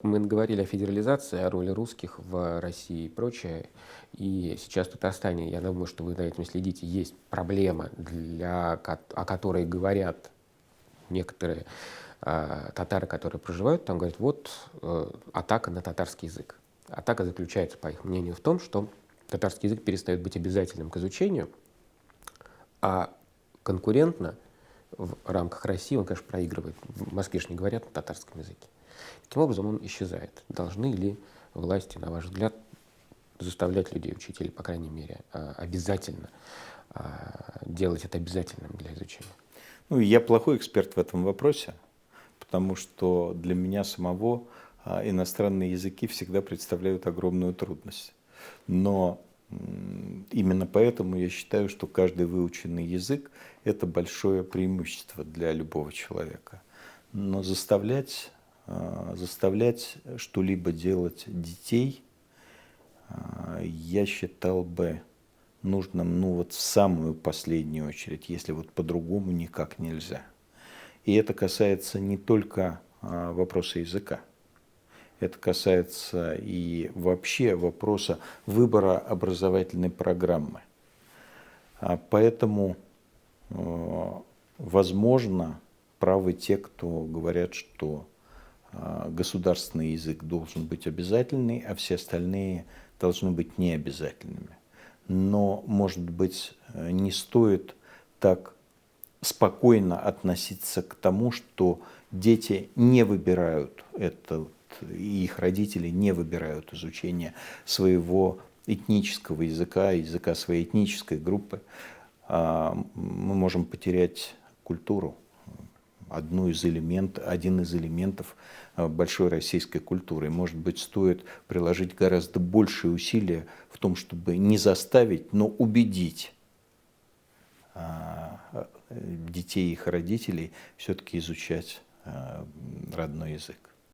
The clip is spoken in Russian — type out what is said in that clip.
Мы говорили о федерализации, о роли русских в России и прочее. И сейчас в Татарстане, я думаю, что вы за этим следите, есть проблема, о которой говорят некоторые татары, которые проживают там, говорят, вот атака на татарский язык. Атака заключается, по их мнению, в том, что татарский язык перестает быть обязательным к изучению, а конкурентно в рамках России он, конечно, проигрывает. В Москве же не говорят на татарском языке. Таким образом, он исчезает. Должны ли власти, на ваш взгляд, заставлять людей учить, или, по крайней мере, обязательно делать это обязательным для изучения? Ну, я плохой эксперт в этом вопросе, потому что для меня самого иностранные языки всегда представляют огромную трудность. Но именно поэтому я считаю, что каждый выученный язык – это большое преимущество для любого человека. Но заставлять что-либо делать детей, я считал бы нужным, ну вот в самую последнюю очередь, если вот по-другому никак нельзя. И это касается не только вопроса языка. Это касается и вообще вопроса выбора образовательной программы. Поэтому, возможно, правы те, кто говорят, что государственный язык должен быть обязательный, а все остальные должны быть необязательными. Но, может быть, не стоит так спокойно относиться к тому, что дети не выбирают это, и их родители не выбирают изучение своего этнического языка, языка своей этнической группы. Мы можем потерять культуру, один из элементов большой российской культуры. Может быть, стоит приложить гораздо большие усилия в том, чтобы не заставить, но убедить детей и их родителей все-таки изучать родной язык.